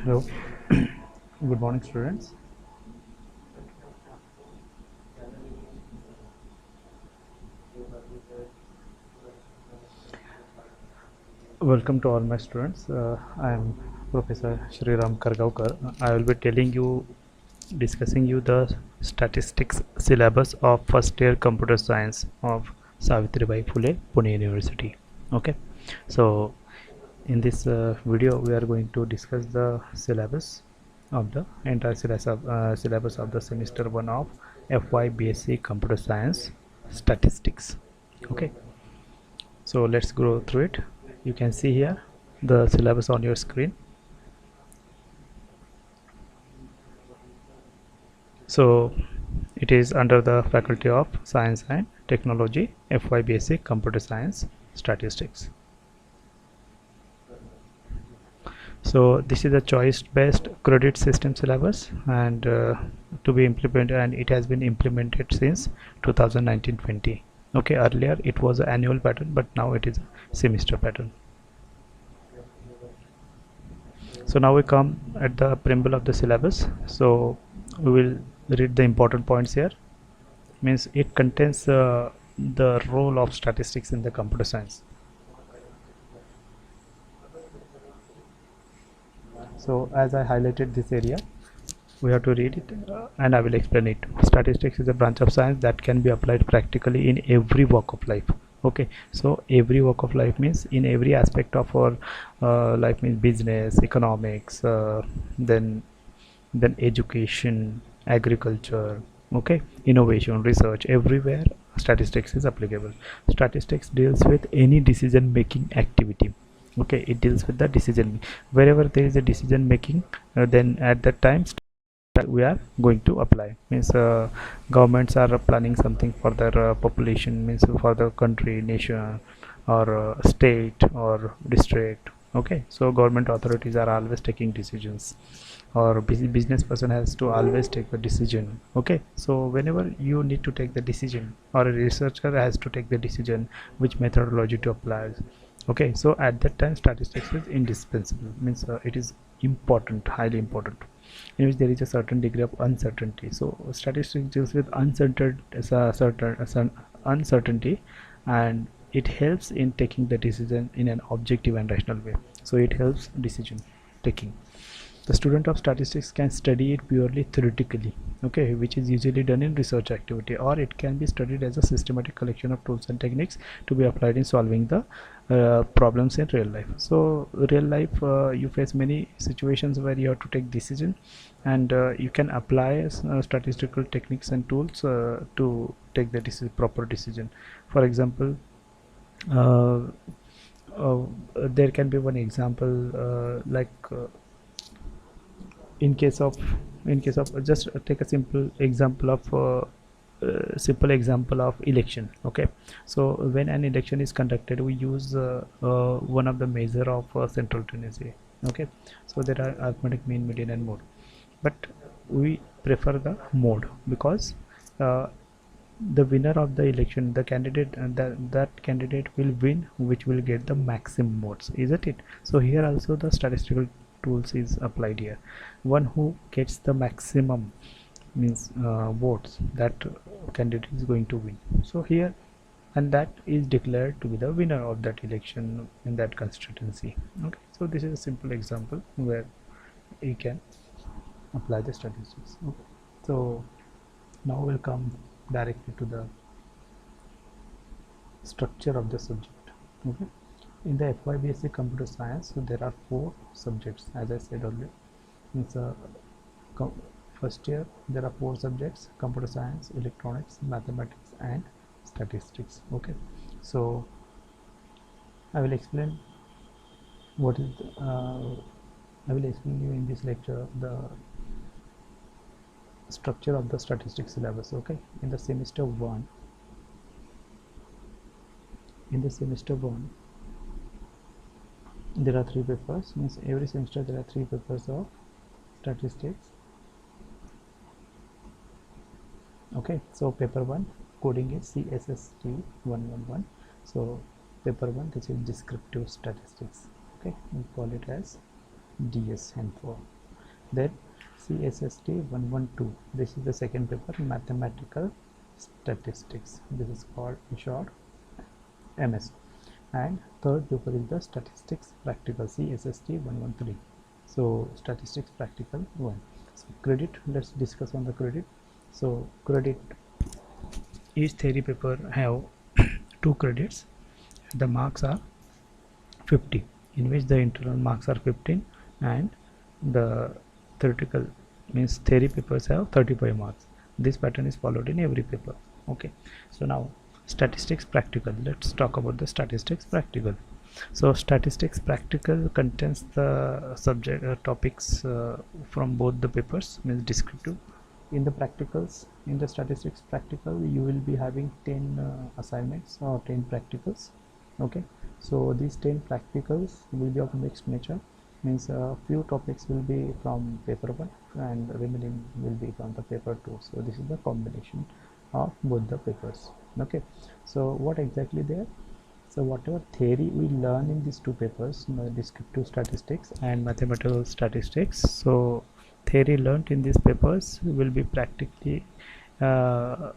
Hello, good morning, students. Welcome to all my students. I am Professor Shriram Kargaukar. I will be discussing you the statistics syllabus of first year computer science of Savitribai Phule, Pune University. Okay, so in this video, we are going to discuss the syllabus of the entire syllabus of the semester 1 of FY BSc Computer Science Statistics. Okay, so let's go through it. You can see here the syllabus on your screen. So it is under the Faculty of Science and Technology, FY Basic Computer Science Statistics. So this is a choice based credit system syllabus, and to be implemented, and it has been implemented since 2019-20. Okay, earlier it was an annual pattern, but now it is a semester pattern. So now we come at the preamble of the syllabus. So we will read the important points here. Means it contains the role of statistics in the computer science. So as I highlighted this area, we have to read it and I will explain it. Statistics is a branch of science that can be applied practically in every walk of life. Okay, so every walk of life means in every aspect of our life, means business, economics, then education, agriculture, okay, innovation, research, everywhere statistics is applicable. Statistics deals with any decision making activity. Okay, it deals with the decision wherever there is a decision making, then at that time that we are going to apply. Means governments are planning something for their population, means for the country, nation, or state or district. Okay, so government authorities are always taking decisions, or business person has to always take the decision. Okay, so whenever you need to take the decision, or a researcher has to take the decision which methodology to apply. Okay, so at that time statistics is indispensable. Means it is important, highly important, in which there is a certain degree of uncertainty. So statistics deals with uncertainty, and it helps in taking the decision in an objective and rational way. So it helps decision taking. The student of statistics can study it purely theoretically, okay, which is usually done in research activity, or it can be studied as a systematic collection of tools and techniques to be applied in solving the problems in real life. So real life, you face many situations where you have to take decision, and you can apply statistical techniques and tools to take the proper decision. For example, uh, uh, there can be one example, in case of just take a simple example of election. Okay, so when an election is conducted, we use one of the measure of central tendency. Okay, so there are arithmetic mean, median, and mode, but we prefer the mode because uh, the winner of the election, the candidate, that candidate will win, which will get the maximum votes, isn't it? So here also the statistical tools is applied here. One who gets the maximum, means votes, that candidate is going to win. So here, and that is declared to be the winner of that election in that constituency. Okay, so this is a simple example where you can apply the statistics. Okay, so now we'll come directly to the structure of the subject. Okay, in the FYBSc computer science, so there are 4 subjects, as I said earlier. It's a first year there are 4 subjects: computer science, electronics, mathematics, and statistics. Okay, so I will explain what is I will explain you in this lecture the structure of the statistics syllabus. Okay, in the semester 1, there are 3 papers. Means every semester there are 3 papers of statistics. Okay, so paper 1 coding is CSST 111. So paper 1, this is descriptive statistics. Okay, we call it as DS and 4. Then CSST 112, this is the second paper, mathematical statistics, this is called in short MS. And third paper is the statistics practical, CSST 113. So statistics practical 1. So credit, let's discuss on the credit. So credit, each theory paper have 2 credits. The marks are 50, in which the internal marks are 15 and the theoretical means theory papers have 35 marks. This pattern is followed in every paper. Okay, so now statistics practical, let's talk about the statistics practical. So statistics practical contains the subject topics from both the papers, means descriptive. In the practicals, in the statistics practical, you will be having 10 assignments or 10 practicals. Okay, so these 10 practicals will be of mixed nature, means a few topics will be from paper 1 and remaining will be from the paper 2. So this is the combination of both the papers. Okay, so what exactly there? So whatever theory we learn in these 2 papers, descriptive statistics and mathematical statistics, so theory learnt in these papers will be practically uh,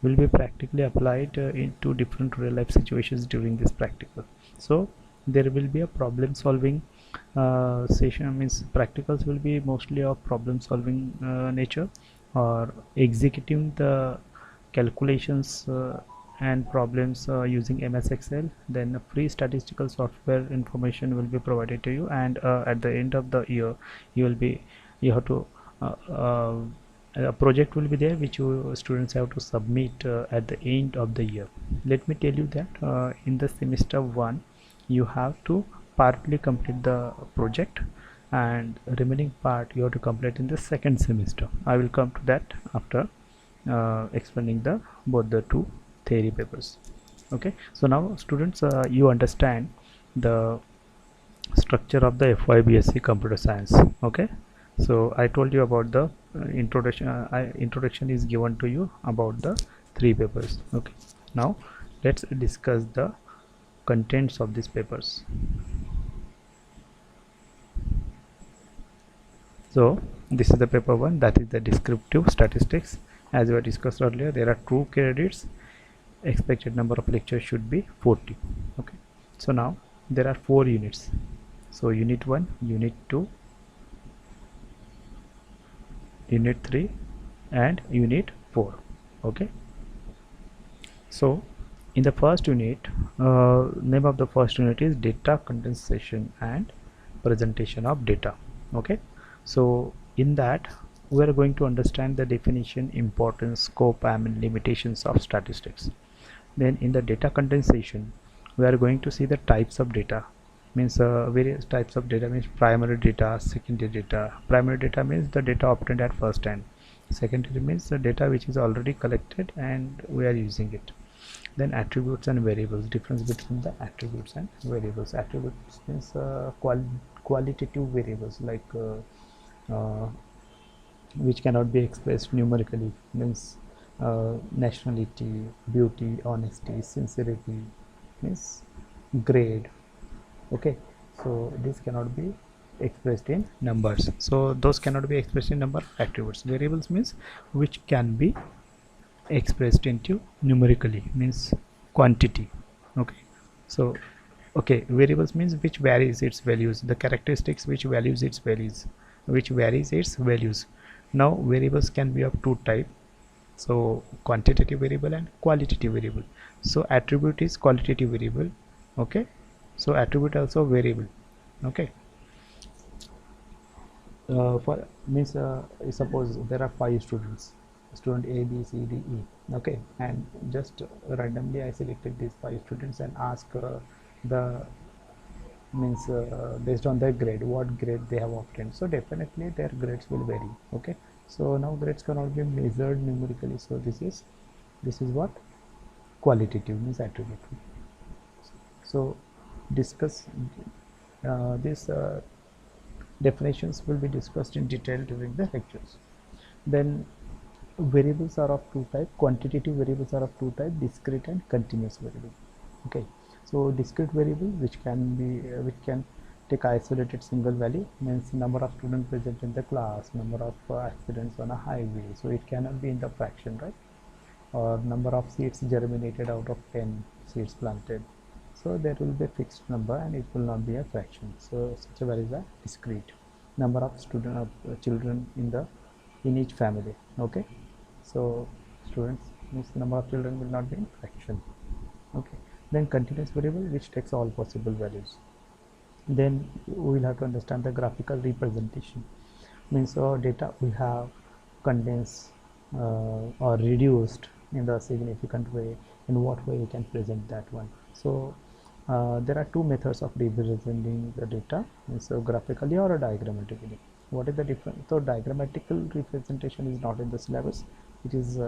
applied into different real life situations during this practical. So there will be a problem solving session, means practicals will be mostly of problem solving nature, or executing the calculations and problems using MS Excel. Then free statistical software information will be provided to you, and at the end of the year you have to uh, uh, a project will be there which you students have to submit at the end of the year. Let me tell you that in the semester 1 you have to partly complete the project, and remaining part you have to complete in the second semester. I will come to that after explaining the both the 2 theory papers. Okay, so now students, you understand the structure of the FYBSc computer science. Okay, so I told you about the introduction is given to you about the 3 papers. Okay, now let's discuss the contents of these papers. So this is the paper 1, that is the descriptive statistics. As we discussed earlier, there are 2 credits, expected number of lectures should be 40. Okay, so now there are 4 units. So unit 1, unit 2, unit 3 and unit 4. Okay, so in the first unit, name of the first unit is data condensation and presentation of data. Okay, so in that we are going to understand the definition, importance, scope and limitations of statistics. Then in the data condensation we are going to see the types of data, means various types of data, means primary data, secondary data. Primary data means the data obtained at first hand. Secondary means the data which is already collected and we are using it. Then attributes and variables, difference between the attributes and variables. Attributes means qualitative variables, like which cannot be expressed numerically, means nationality, beauty, honesty, sincerity, means grade. Okay, so this cannot be expressed in numbers, so those cannot be expressed in number. Attributes. Variables means which can be expressed into numerically, means quantity. Okay, so okay, variables means which varies its values, the characteristics which varies its values. Now variables can be of 2 type, so quantitative variable and qualitative variable. So attribute is qualitative variable. Okay, so attribute also variable. Okay, for means suppose there are 5 students, student A, B, C, D, E. Okay, and just randomly I selected these 5 students and ask the means based on their grade, what grade they have obtained. So definitely their grades will vary. Okay, so now grades cannot be measured numerically, so this is what qualitative, means attribute. So discuss these definitions will be discussed in detail during the lectures. Then variables are of 2 type, quantitative variables are of 2 type, discrete and continuous variable. Okay, so discrete variable which can take isolated single value, means number of students present in the class, number of accidents on a highway, so it cannot be in the fraction, right? Or number of seeds germinated out of 10 seeds planted, so there will be a fixed number and it will not be a fraction. So such a value is a discrete number of children in each family. Okay, so students means the number of children will not be in fraction. Okay, then continuous variable, which takes all possible values. Then we will have to understand the graphical representation, means our data we have condensed or reduced in the significant way. In what way we can present that one? So there are two methods of representing the data, so graphically or diagrammatically. What is the difference? So diagrammatical representation is not in the syllabus, it is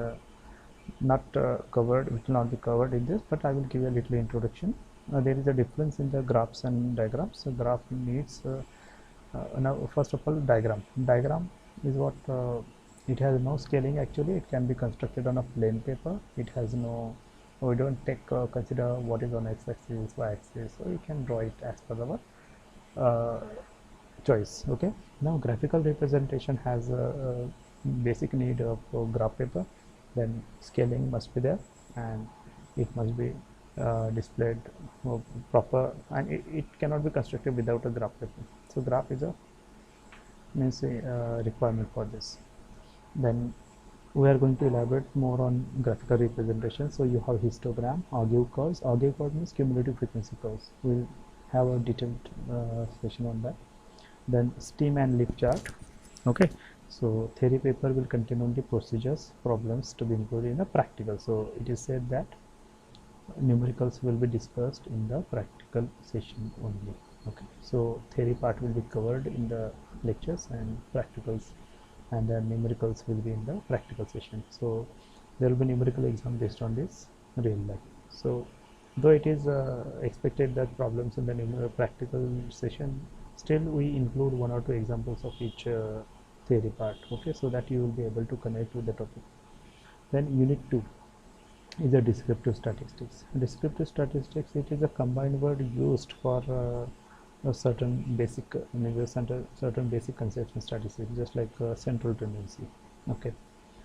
not covered, it will not be covered in this, but I will give you a little introduction. There is a difference in the graphs and diagrams. So graph needs now first of all diagram is what it has no scaling. Actually it can be constructed on a plain paper. It has no, we don't take consider what is on x-axis, y-axis, so you can draw it as per our choice. Okay, now graphical representation has a basic need of graph paper, then scaling must be there and it must be displayed proper, and it cannot be constructed without a graph paper. So graph is a means a requirement for this. Then we are going to elaborate more on graphical representation. So you have histogram, Augev curves. Augev curve means cumulative frequency curves. We'll have a detailed session on that. Then STEAM and LIP chart. Okay, so theory paper will contain only procedures, problems to be included in the practical. So it is said that numericals will be discussed in the practical session only. Okay, so theory part will be covered in the lectures and practicals, and the numericals will be in the practical session. So there will be numerical exam based on this real life. So though it is expected that problems in the practical session, still we include one or two examples of each theory part. Okay, so that you will be able to connect with the topic. Then unit 2 is a descriptive statistics. Descriptive statistics, it is a combined word used for a certain basic certain basic concepts in statistics, just like central tendency. Okay,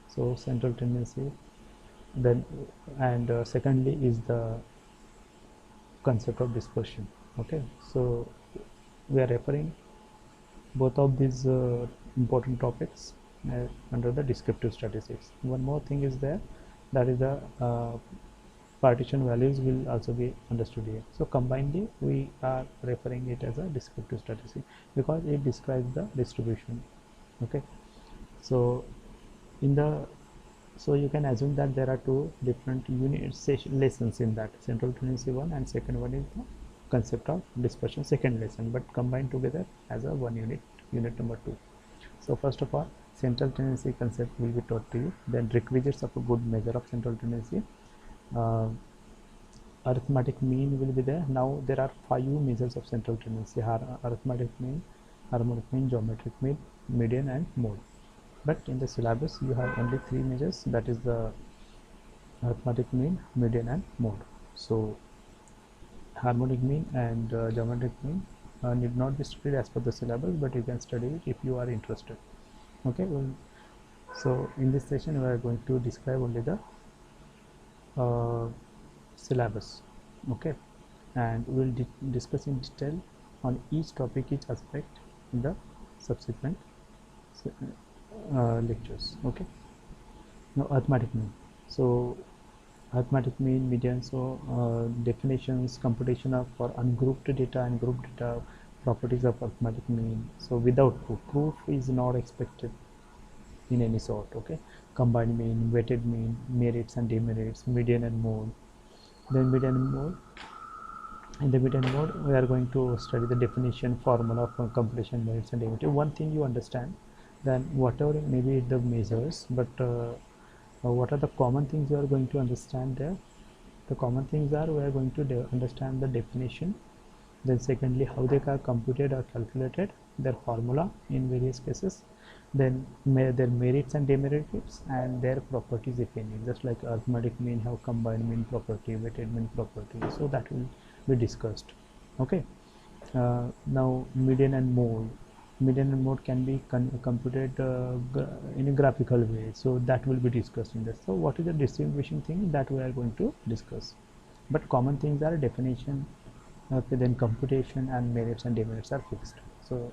so central tendency, then and secondly is the concept of dispersion. Okay, so we are referring both of these important topics under the descriptive statistics. One more thing is there, that is the partition values will also be understood here. So combinedly we are referring it as a descriptive statistic because it describes the distribution. Okay, so in the, so you can assume that there are two different lessons in that, central tendency one and second one is the concept of dispersion, second lesson, but combined together as a one unit, unit number 2. So first of all, central tendency concept will be taught to you, then requisites of a good measure of central tendency, arithmetic mean will be there. Now there are 5 measures of central tendency: arithmetic mean, harmonic mean, geometric mean, median and mode. But in the syllabus you have only 3 measures, that is the arithmetic mean, median and mode. So harmonic mean and geometric mean need not be studied as per the syllabus, but you can study it if you are interested. Okay, well, so in this session we are going to describe only the syllabus. Okay, and we will discuss in detail on each topic, each aspect in the subsequent lectures. Okay, now arithmetic mean. So arithmetic mean, median, so definitions, computation of for ungrouped data and grouped data, properties of arithmetic mean. So without proof is not expected in any sort. Okay, combined mean, weighted mean, merits and demerits, median and mode. Then median and mode, in the median mode we are going to study the definition, formula for computation, merits and demerits. One thing you understand, then whatever maybe the measures, but what are the common things you are going to understand there? The common things are, we are going to understand the definition, then secondly how they are computed or calculated, their formula in various cases, then their merits and demerits and their properties if any, just like arithmetic mean have combined mean property, weighted mean property, so that will be discussed. Okay, Now median and mode can be computed in a graphical way, so that will be discussed in this. So what is the distribution thing that we are going to discuss, but common things are definition, okay, then computation, and merits and demerits are fixed, so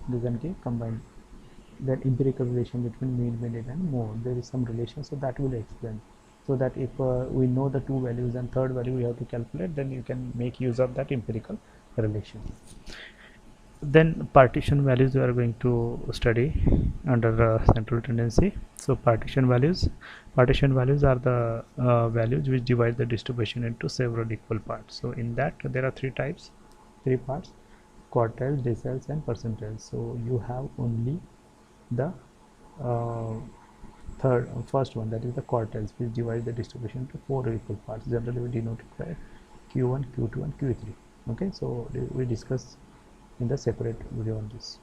these can be combined. Then empirical relation between mean, median and mode, there is some relation, so that will explain, so that if we know the two values and third value we have to calculate, then you can make use of that empirical relation. Then partition values we are going to study under central tendency. So partition values are the values which divide the distribution into several equal parts. So in that there are three parts: quartiles, deciles, and percentiles. So you have only the uh, first one, that is the quartiles, which divide the distribution into four equal parts. Generally we denote it by q1, q2, and q3. Okay, so we discuss in the separate video on this.